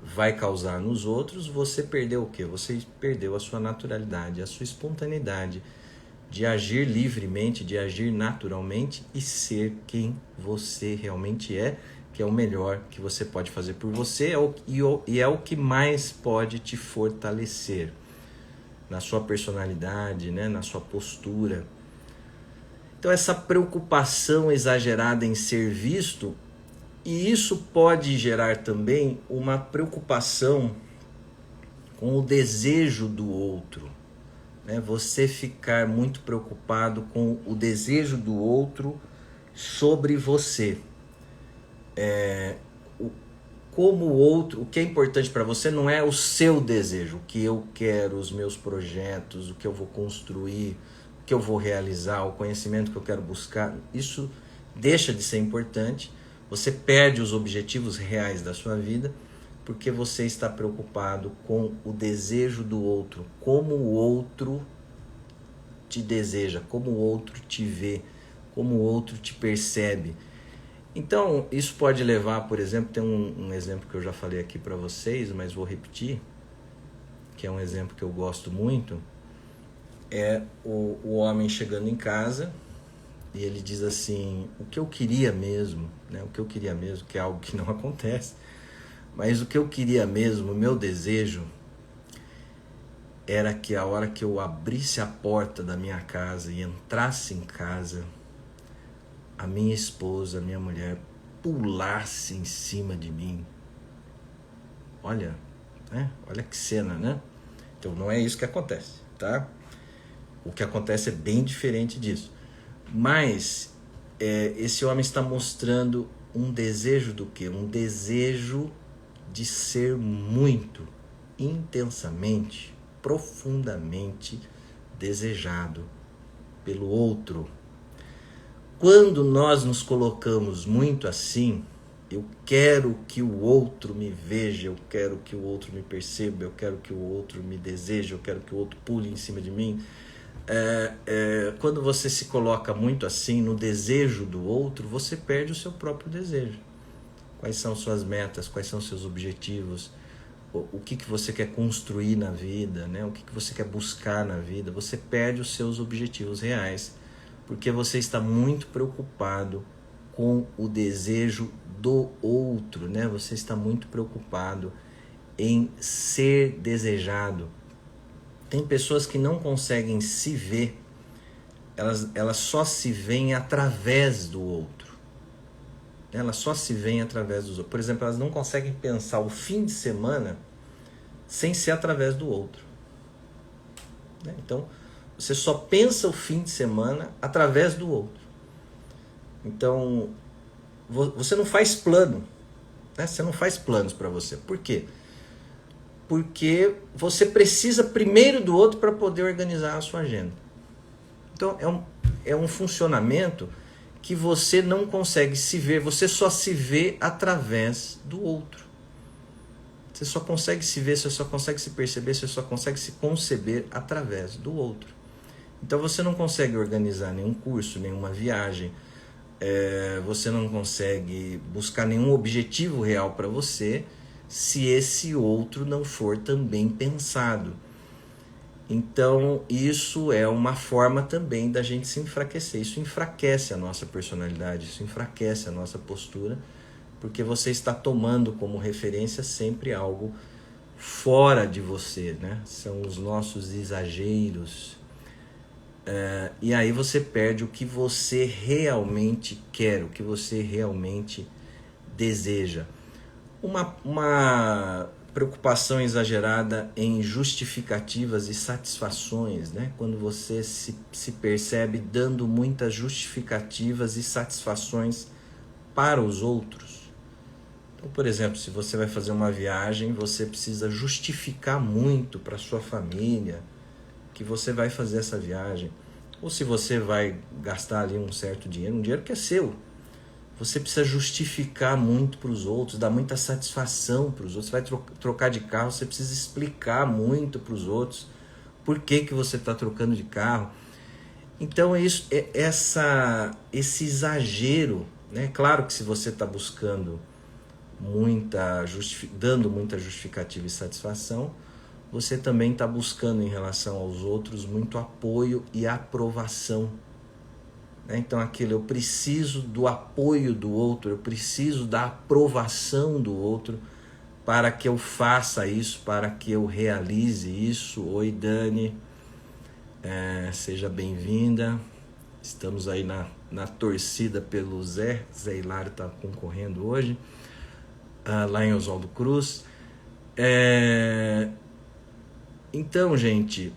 vai causar nos outros, você perdeu o quê? Você perdeu a sua naturalidade, a sua espontaneidade de agir livremente, de agir naturalmente e ser quem você realmente é, que é o melhor que você pode fazer por você e é o que mais pode te fortalecer na sua personalidade, né, na sua postura. Então essa preocupação exagerada em ser visto, e isso pode gerar também uma preocupação com o desejo do outro, né? Você ficar muito preocupado com o desejo do outro sobre você. Como o outro, o que é importante para você não é o seu desejo, o que eu quero, os meus projetos, o que eu vou construir, que eu vou realizar, o conhecimento que eu quero buscar, isso deixa de ser importante, você perde os objetivos reais da sua vida, porque você está preocupado com o desejo do outro, como o outro te deseja, como o outro te vê, como o outro te percebe. Então, isso pode levar, por exemplo, tem um exemplo que eu já falei aqui para vocês, mas vou repetir, que é um exemplo que eu gosto muito, é o homem chegando em casa e ele diz assim, o que eu queria mesmo, né? O que eu queria mesmo, que é algo que não acontece, mas o que eu queria mesmo, o meu desejo, era que a hora que eu abrisse a porta da minha casa e entrasse em casa, a minha esposa, a minha mulher, pulasse em cima de mim. Olha, né? Olha que cena, né? Então não é isso que acontece, tá? O que acontece é bem diferente disso. Mas esse homem está mostrando um desejo do quê? Um desejo de ser muito, intensamente, profundamente desejado pelo outro. Quando nós nos colocamos muito assim, eu quero que o outro me veja, eu quero que o outro me perceba, eu quero que o outro me deseje, eu quero que o outro pule em cima de mim. Quando você se coloca muito assim no desejo do outro, você perde o seu próprio desejo. Quais são suas metas, quais são seus objetivos, o que você quer construir na vida, né? O que você quer buscar na vida. Você perde os seus objetivos reais, porque você está muito preocupado com o desejo do outro, né? Você está muito preocupado em ser desejado. Tem pessoas que não conseguem se ver, elas só se veem através do outro. Elas só se veem através dos outros. Por exemplo, elas não conseguem pensar o fim de semana sem ser através do outro. Então, você só pensa o fim de semana através do outro. Então, você não faz plano, né? Você não faz planos para você. Por quê? Porque você precisa primeiro do outro para poder organizar a sua agenda. Então, é um funcionamento que você não consegue se ver, você só se vê através do outro. Você só consegue se ver, você só consegue se perceber, você só consegue se conceber através do outro. Então você não consegue organizar nenhum curso, nenhuma viagem, você não consegue buscar nenhum objetivo real para você se esse outro não for também pensado. Então isso é uma forma também da gente se enfraquecer. Isso enfraquece a nossa personalidade, isso enfraquece a nossa postura, porque você está tomando como referência sempre algo fora de você, né? São os nossos exageros. E aí você perde o que você realmente quer, o que você realmente deseja. Uma preocupação exagerada em justificativas e satisfações, né? Quando você se percebe dando muitas justificativas e satisfações para os outros. Então, por exemplo, se você vai fazer uma viagem, você precisa justificar muito para sua família que você vai fazer essa viagem. Ou se você vai gastar ali um certo dinheiro, um dinheiro que é seu, você precisa justificar muito para os outros, dar muita satisfação para os outros. Você vai trocar de carro, você precisa explicar muito para os outros por que você está trocando de carro. Então esse exagero, né? Claro que se você está buscando dando muita justificativa e satisfação, você também está buscando em relação aos outros muito apoio e aprovação. Então eu preciso do apoio do outro, eu preciso da aprovação do outro para que eu faça isso, para que eu realize isso. Oi, Dani, seja bem-vinda. Estamos aí na torcida pelo Zé Hilário está concorrendo hoje, lá em Oswaldo Cruz. Então, gente,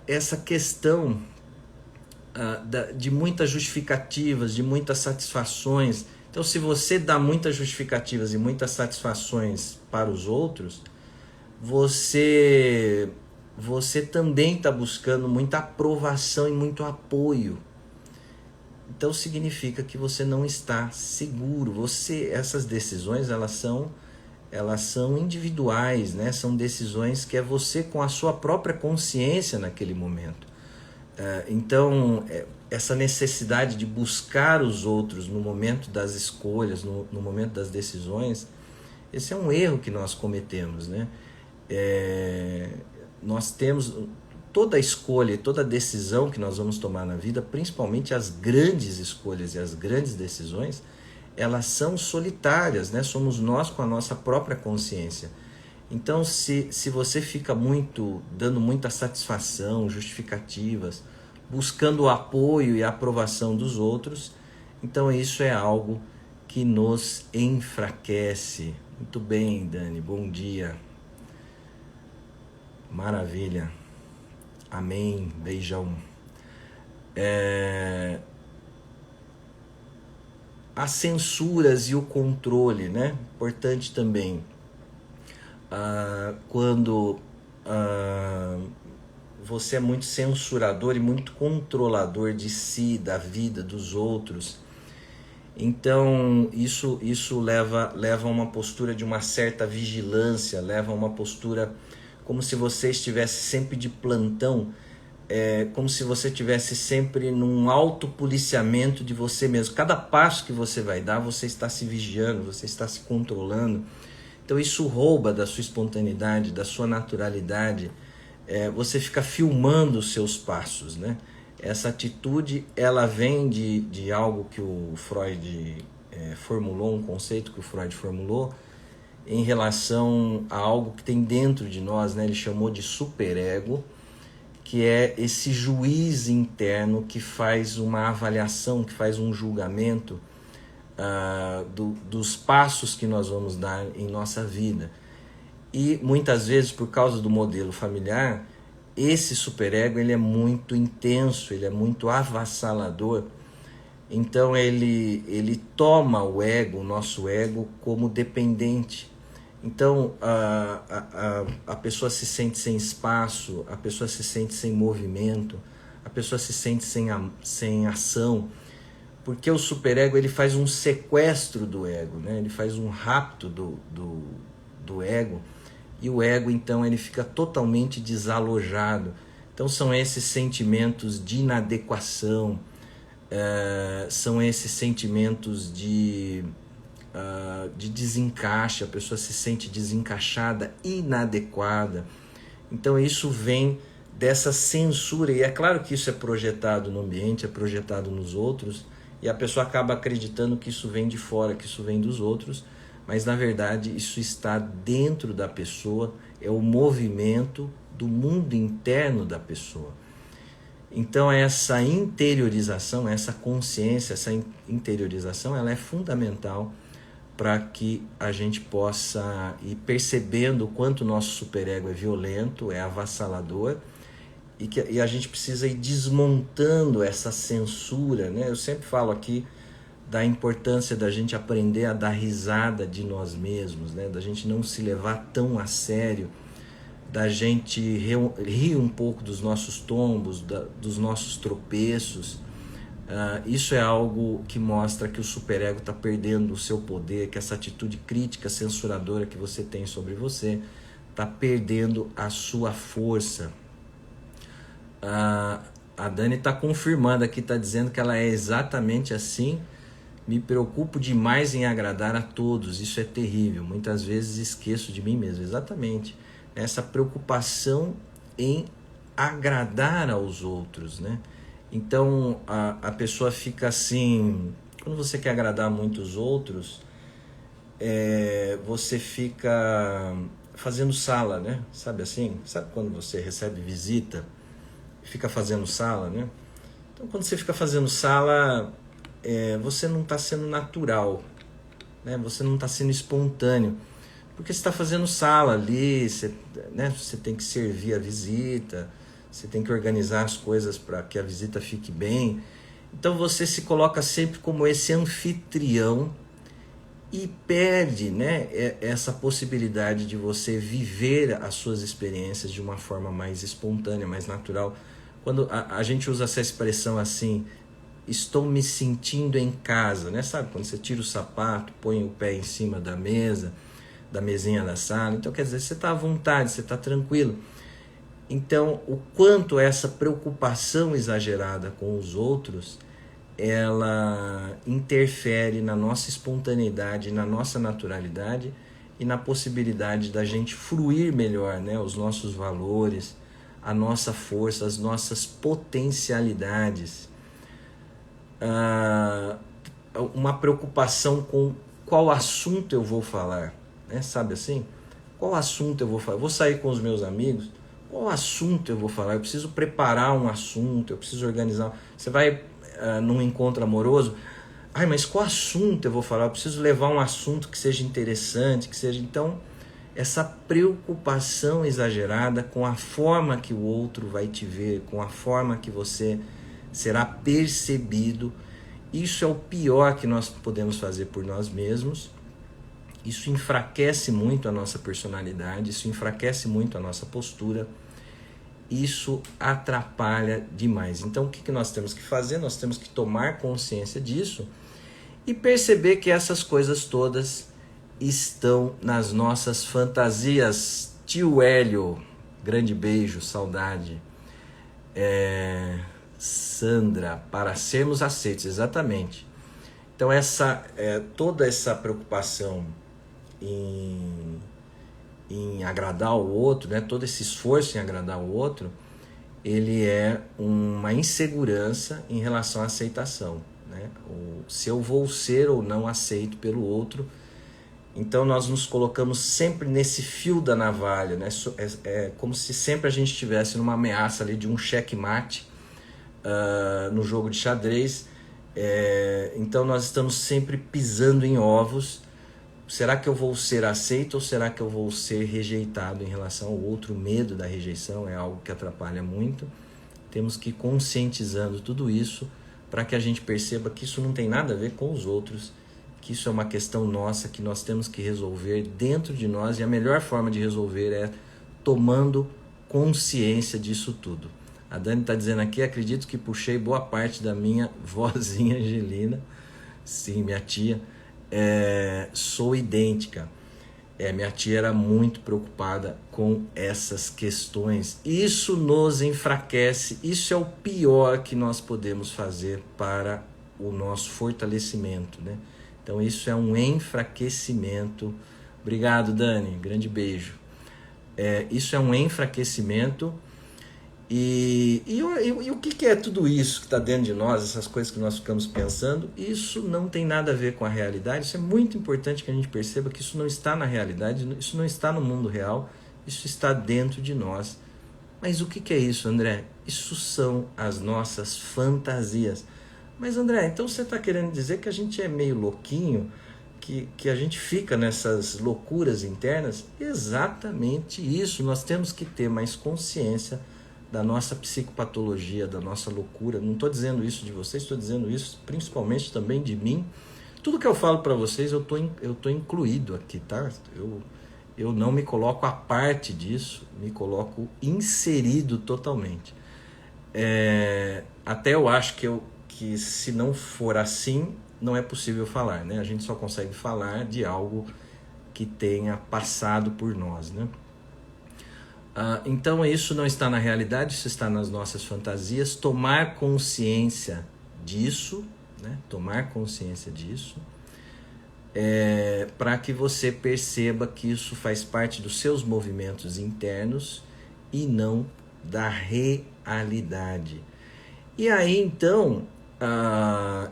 essa questão de muitas justificativas, de muitas satisfações. Então, se você dá muitas justificativas e muitas satisfações para os outros, você também está buscando muita aprovação e muito apoio. Então, significa que você não está seguro. Essas decisões, elas são individuais, né? São decisões que é você com a sua própria consciência naquele momento. Então, essa necessidade de buscar os outros no momento das escolhas, no momento das decisões, esse é um erro que nós cometemos, né? Nós temos toda escolha, toda decisão que nós vamos tomar na vida, principalmente as grandes escolhas e as grandes decisões, elas são solitárias, né? Somos nós com a nossa própria consciência. Então, se você fica dando muita satisfação, justificativas, buscando o apoio e a aprovação dos outros, então isso é algo que nos enfraquece. Muito bem, Dani, bom dia. Maravilha. Amém. Beijão. As censuras e o controle, né? Importante também. Quando você é muito censurador e muito controlador de si, da vida, dos outros, então isso leva a uma postura de uma certa vigilância, leva a uma postura como se você estivesse sempre de plantão, como se você estivesse sempre num autopoliciamento de você mesmo. Cada passo que você vai dar, você está se vigiando, você está se controlando. Então isso rouba da sua espontaneidade, da sua naturalidade. Você fica filmando os seus passos, né? Essa atitude, ela vem de algo que o Freud formulou, um conceito que o Freud formulou em relação a algo que tem dentro de nós, né? Ele chamou de superego, que é esse juiz interno que faz uma avaliação, que faz um julgamento dos passos que nós vamos dar em nossa vida. E muitas vezes, por causa do modelo familiar, esse superego ele é muito intenso, ele é muito avassalador. Então ele toma o ego, o nosso ego, como dependente. Então a pessoa se sente sem espaço, a pessoa se sente sem movimento, a pessoa se sente sem ação, porque o superego ele faz um sequestro do ego, né? Ele faz um rapto do ego, e o ego então ele fica totalmente desalojado. Então são esses sentimentos de inadequação, são esses sentimentos de desencaixe, a pessoa se sente desencaixada, inadequada. Então isso vem dessa censura, e é claro que isso é projetado no ambiente, é projetado nos outros, e a pessoa acaba acreditando que isso vem de fora, que isso vem dos outros, mas na verdade isso está dentro da pessoa, é o movimento do mundo interno da pessoa. Então essa interiorização, essa consciência, essa interiorização, ela é fundamental para que a gente possa ir percebendo o quanto o nosso superego é violento, é avassalador, e a gente precisa ir desmontando essa censura, né? Eu sempre falo aqui da importância da gente aprender a dar risada de nós mesmos, né? Da gente não se levar tão a sério, da gente rir um pouco dos nossos tombos, dos nossos tropeços. Isso é algo que mostra que o superego está perdendo o seu poder, que essa atitude crítica, censuradora que você tem sobre você está perdendo a sua força. A Dani está confirmando aqui, está dizendo que ela é exatamente assim. Me preocupo demais em agradar a todos, isso é terrível. Muitas vezes esqueço de mim mesmo. Exatamente. Essa preocupação em agradar aos outros, né? Então a pessoa fica assim, quando você quer agradar muito os outros, você fica fazendo sala, né? Sabe assim? Sabe quando você recebe visita, fica fazendo sala, né? Então quando você fica fazendo sala, você não está sendo natural, né? Você não está sendo espontâneo, porque você está fazendo sala ali, né? Você tem que servir a visita, você tem que organizar as coisas para que a visita fique bem. Então você se coloca sempre como esse anfitrião e perde, né, essa possibilidade de você viver as suas experiências de uma forma mais espontânea, mais natural. Quando a gente usa essa expressão assim, estou me sentindo em casa, né? Sabe, quando você tira o sapato, põe o pé em cima da mesa, da mesinha da sala, então quer dizer, você está à vontade, você está tranquilo. Então, o quanto essa preocupação exagerada com os outros, ela interfere na nossa espontaneidade, na nossa naturalidade e na possibilidade da gente fruir melhor, né? Os nossos valores, a nossa força, as nossas potencialidades. Uma preocupação com qual assunto eu vou falar, né? Sabe assim? Qual assunto eu vou falar? Eu vou sair com os meus amigos, qual assunto eu vou falar? Eu preciso preparar um assunto, eu preciso organizar. Você vai num encontro amoroso, mas qual assunto eu vou falar? Eu preciso levar um assunto que seja interessante, que seja... Então, essa preocupação exagerada com a forma que o outro vai te ver, com a forma que você será percebido. Isso é o pior que nós podemos fazer por nós mesmos. Isso enfraquece muito a nossa personalidade, isso enfraquece muito a nossa postura, isso atrapalha demais. Então o que nós temos que fazer? Nós temos que tomar consciência disso e perceber que essas coisas todas estão nas nossas fantasias. Tio Hélio, grande beijo, saudade. Sandra, para sermos aceitos, exatamente. Então toda essa preocupação em agradar o outro, né? Todo esse esforço em agradar o outro, ele é uma insegurança em relação à aceitação, né? Se eu vou ser ou não aceito pelo outro. Então nós nos colocamos sempre nesse fio da navalha, né? É como se sempre a gente estivesse numa ameaça ali de um checkmate no jogo de xadrez. Então nós estamos sempre pisando em ovos. Será que eu vou ser aceito ou será que eu vou ser rejeitado em relação ao outro? O medo da rejeição é algo que atrapalha muito. Temos que ir conscientizando tudo isso para que a gente perceba que isso não tem nada a ver com os outros, que isso é uma questão nossa, que nós temos que resolver dentro de nós, e a melhor forma de resolver é tomando consciência disso tudo. A Dani está dizendo aqui, acredito que puxei boa parte da minha vozinha Angelina. Sim, minha tia. Sou idêntica. Minha tia era muito preocupada com essas questões. Isso nos enfraquece. Isso é o pior que nós podemos fazer para o nosso fortalecimento, né? Então isso é um enfraquecimento. Obrigado, Dani. Grande beijo. Isso é um enfraquecimento. E o que é tudo isso que está dentro de nós, essas coisas que nós ficamos pensando? Isso não tem nada a ver com a realidade. Isso é muito importante que a gente perceba que isso não está na realidade, isso não está no mundo real, isso está dentro de nós. Mas o que é isso, André? Isso são as nossas fantasias. Mas André, então você está querendo dizer que a gente é meio louquinho, que a gente fica nessas loucuras internas? Exatamente isso. Nós temos que ter mais consciência da nossa psicopatologia, da nossa loucura. Não estou dizendo isso de vocês, estou dizendo isso principalmente também de mim. Tudo que eu falo para vocês, eu tô incluído aqui, tá? Eu não me coloco à parte disso, me coloco inserido totalmente. Até eu acho que se não for assim, não é possível falar, né? A gente só consegue falar de algo que tenha passado por nós, né? Então isso não está na realidade, isso está nas nossas fantasias. Tomar consciência disso, né? Tomar consciência disso, para que você perceba que isso faz parte dos seus movimentos internos e não da realidade. E aí então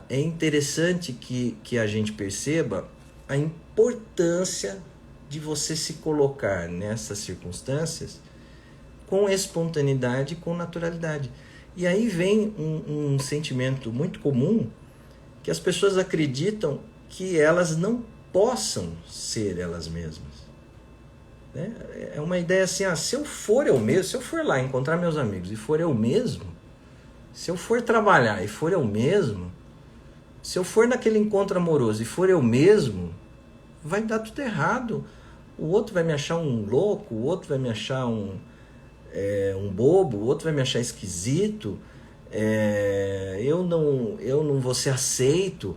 é interessante que a gente perceba a importância de você se colocar nessas circunstâncias com espontaneidade, com naturalidade. E aí vem um sentimento muito comum, que as pessoas acreditam que elas não possam ser elas mesmas. Né? É uma ideia assim, se eu for eu mesmo, se eu for lá encontrar meus amigos e for eu mesmo, se eu for trabalhar e for eu mesmo, se eu for naquele encontro amoroso e for eu mesmo, vai dar tudo errado. O outro vai me achar um louco, o outro vai me achar um bobo, o outro vai me achar esquisito, eu não vou ser aceito.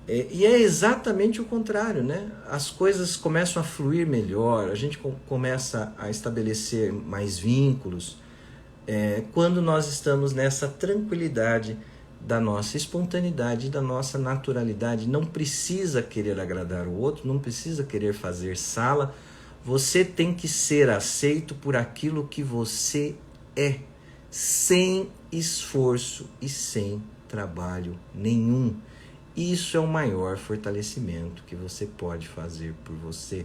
E é exatamente o contrário, né? As coisas começam a fluir melhor, a gente começa a estabelecer mais vínculos quando nós estamos nessa tranquilidade da nossa espontaneidade, da nossa naturalidade. Não precisa querer agradar o outro, não precisa querer fazer sala. Você tem que ser aceito por aquilo que você é, sem esforço e sem trabalho nenhum. Isso é o maior fortalecimento que você pode fazer por você.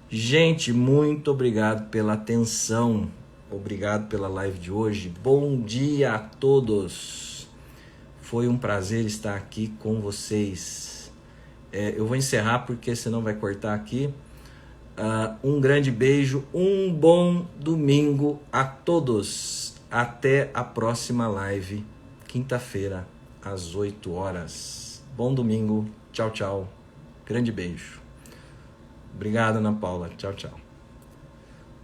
Gente, muito obrigado pela atenção. Obrigado pela live de hoje. Bom dia a todos. Foi um prazer estar aqui com vocês. Eu vou encerrar porque senão vai cortar aqui. Um grande beijo, um bom domingo a todos. Até a próxima live, quinta-feira, às 8 horas. Bom domingo, tchau, tchau. Grande beijo. Obrigado, Ana Paula. Tchau, tchau.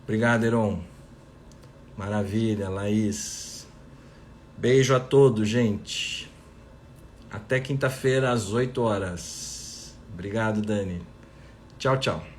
Obrigado, Heron. Maravilha, Laís. Beijo a todos, gente. Até quinta-feira, às 8 horas. Obrigado, Dani. Tchau, tchau.